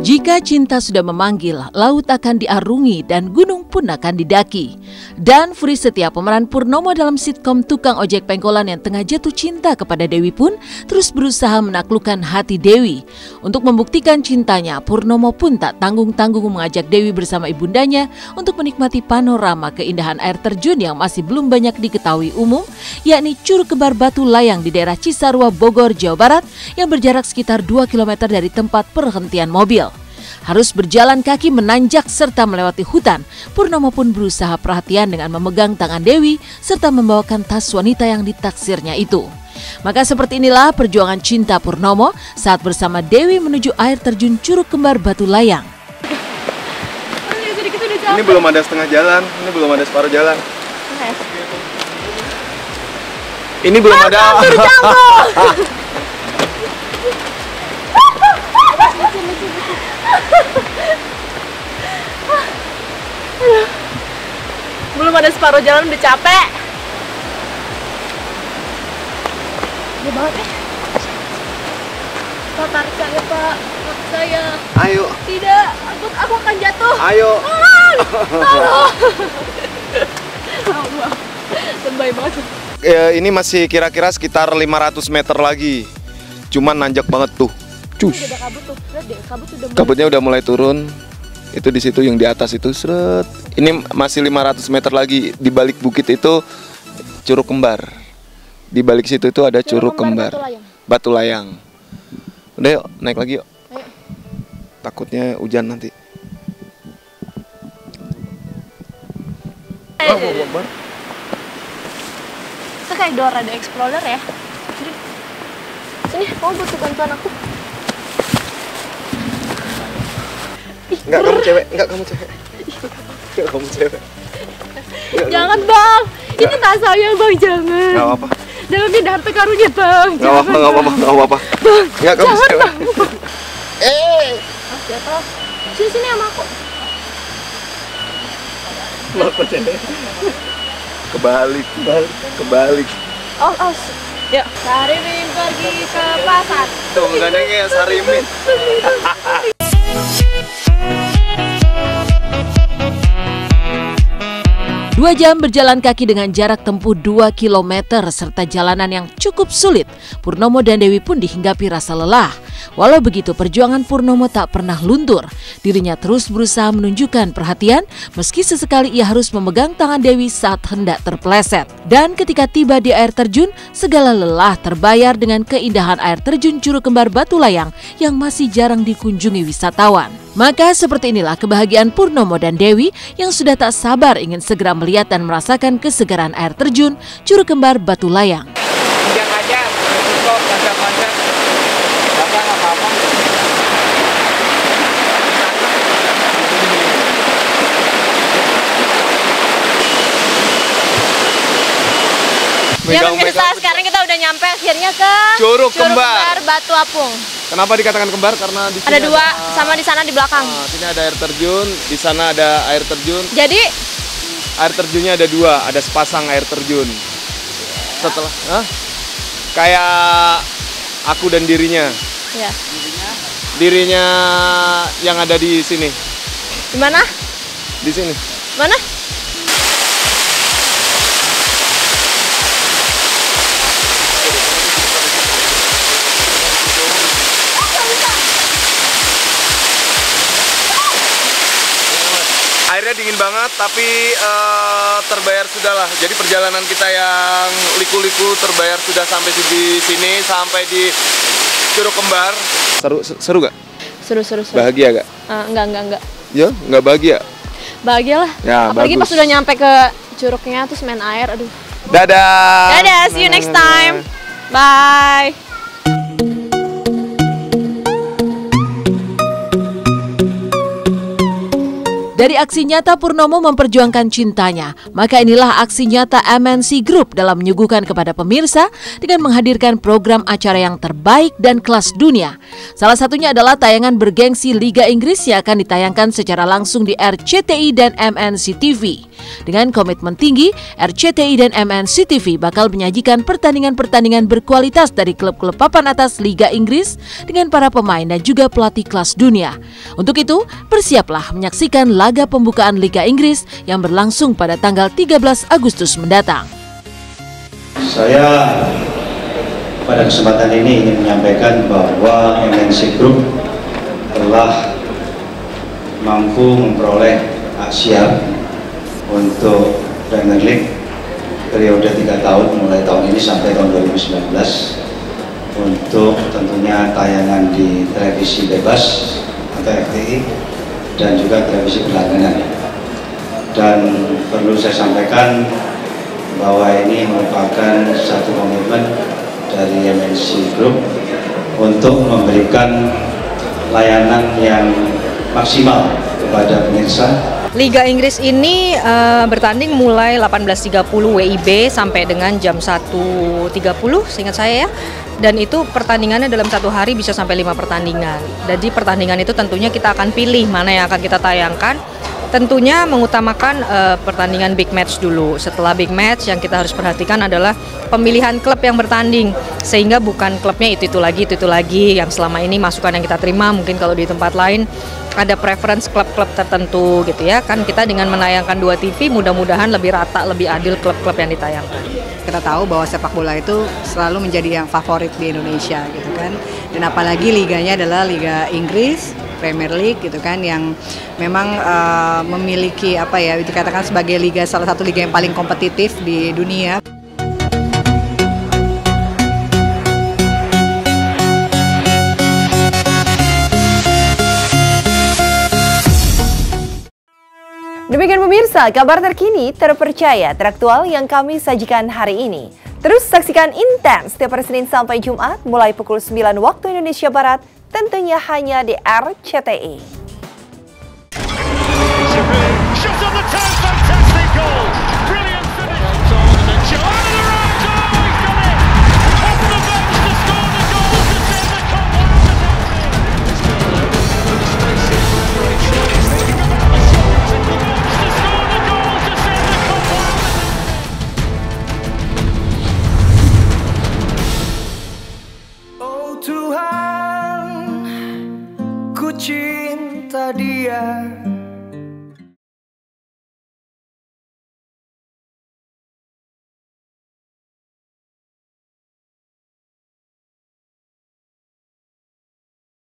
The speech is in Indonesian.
Jika cinta sudah memanggil, laut akan diarungi dan gunung pun akan didaki. Dan Furi Setia, pemeran Purnomo dalam sitkom tukang ojek pengkolan yang tengah jatuh cinta kepada Dewi pun terus berusaha menaklukkan hati Dewi. Untuk membuktikan cintanya, Purnomo pun tak tanggung-tanggung mengajak Dewi bersama ibundanya untuk menikmati panorama keindahan air terjun yang masih belum banyak diketahui umum, yakni Curug Kembar Batu Layang di daerah Cisarua, Bogor, Jawa Barat yang berjarak sekitar 2 km dari tempat perhentian mobil. Harus berjalan kaki menanjak serta melewati hutan, Purnomo pun berusaha perhatian dengan memegang tangan Dewi serta membawakan tas wanita yang ditaksirnya itu. Maka seperti inilah perjuangan cinta Purnomo saat bersama Dewi menuju air terjun Curug Kembar Batu Layang. Ini belum ada setengah jalan, ini belum ada separuh jalan. Ini belum ada. Belum ada separuh jalan udah capek. Ya banget ya. Pak, tarik saya Pak, tarik saya. Ayo. Tidak, aku akan jatuh. Ayo. Tolong. Allah, lebay banget. Ini masih kira-kira sekitar 500 meter lagi. Cuman nanjak banget tuh. Cus. Udah kabut tuh, lihat deh, Kabutnya udah mulai turun. Itu di situ yang di atas itu seret. Ini masih 500 meter lagi. Di balik bukit itu Curug Kembar. Di balik situ itu ada Curug Kembar Batu Layang. Udah yuk, naik lagi yuk. Ayo. Takutnya hujan nanti. Itu kayak Dora the Explorer ya. Sini, kamu butuh bantuan aku. Enggak, kamu cewek. Enggak, kamu cewek. Enggak, kamu cewek. Jangan bang, ini tak saya bang, jangan. Enggak apa-apa. Dalamnya ada harta karunnya bang. Enggak apa-apa, enggak apa-apa, enggak apa-apa. Enggak, kamu Jangan cewek. bang. Jatuh. Sini sama aku. Kebalik. Oh. Yuk. Sarimin pergi ke pasar. Tuh, gandengnya Sarimin. 2 jam berjalan kaki dengan jarak tempuh 2 km serta jalanan yang cukup sulit, Purnomo dan Dewi pun dihinggapi rasa lelah. Walau begitu, perjuangan Purnomo tak pernah luntur. Dirinya terus berusaha menunjukkan perhatian meski sesekali ia harus memegang tangan Dewi saat hendak terpeleset. Dan ketika tiba di air terjun, segala lelah terbayar dengan keindahan air terjun Curug Kembar Batu Layang yang masih jarang dikunjungi wisatawan. Maka seperti inilah kebahagiaan Purnomo dan Dewi yang sudah tak sabar ingin segera melihat dan merasakan kesegaran air terjun Curug Kembar Batu Layang. Injak aja, cukup, panjang-panjang. Bapak nggak apa-apa. Ya pemirsa, sekarang kita udah nyampe akhirnya ke Curug Kembar Batu Apung. Kenapa dikatakan kembar? Karena di sini Ada dua, sama di sana di belakang. Sini ada air terjun, di sana ada air terjun. Jadi Air terjunnya ada 2, ada sepasang air terjun. Setelah, kayak aku dan dirinya. ya. Dirinya yang ada di sini. Di mana? Di sini. Mana? Airnya dingin banget, tapi terbayar sudah lah. Jadi perjalanan kita yang liku-liku terbayar sudah sampai di sini, sampai di Curug Kembar. Seru gak? Seru. Bahagia gak? Enggak. Ya, nggak bahagia. Bahagia lah. Ya, apalagi bagus. pas udah nyampe ke curugnya terus main air, aduh. Dadah. Dadah, see you next time. Bye. Dari aksi nyata Purnomo memperjuangkan cintanya, maka inilah aksi nyata MNC Group dalam menyuguhkan kepada pemirsa dengan menghadirkan program acara yang terbaik dan kelas dunia. Salah satunya adalah tayangan bergengsi Liga Inggris yang akan ditayangkan secara langsung di RCTI dan MNC TV. Dengan komitmen tinggi, RCTI dan MNC TV bakal menyajikan pertandingan-pertandingan berkualitas dari klub-klub papan atas Liga Inggris dengan para pemain dan juga pelatih kelas dunia. Untuk itu, bersiaplah menyaksikan laga pembukaan Liga Inggris yang berlangsung pada tanggal 13 Agustus mendatang. Saya pada kesempatan ini ingin menyampaikan bahwa MNC Group telah mampu memperoleh hak siar untuk Premier League periode 3 tahun mulai tahun ini sampai tahun 2019 untuk tentunya tayangan di televisi bebas atau RTI dan juga televisi berlangganan. Dan perlu saya sampaikan bahwa ini merupakan satu komitmen dari MNC Group untuk memberikan layanan yang maksimal kepada pemirsa. Liga Inggris ini bertanding mulai 18.30 WIB sampai dengan jam 1.30 seingat saya ya. Dan itu pertandingannya dalam satu hari bisa sampai 5 pertandingan. Jadi pertandingan itu tentunya kita akan pilih mana yang akan kita tayangkan. Tentunya mengutamakan pertandingan big match dulu. Setelah big match yang kita harus perhatikan adalah pemilihan klub yang bertanding. Sehingga bukan klubnya itu lagi. Yang selama ini masukan yang kita terima mungkin kalau di tempat lain ada preference klub-klub tertentu gitu ya. Kan kita dengan menayangkan 2 TV mudah-mudahan lebih rata, lebih adil klub-klub yang ditayangkan. Kita tahu bahwa sepak bola itu selalu menjadi yang favorit di Indonesia gitu kan. Dan apalagi liganya adalah Liga Inggris, Premier League gitu kan, yang memang memiliki apa ya, dikatakan sebagai salah satu liga yang paling kompetitif di dunia. Demikian pemirsa, kabar terkini, terpercaya, teraktual yang kami sajikan hari ini. Terus saksikan Intens setiap hari Senin sampai Jumat mulai pukul 9 waktu Indonesia Barat, tentunya hanya di RCTI. Tuhan, ku cinta dia.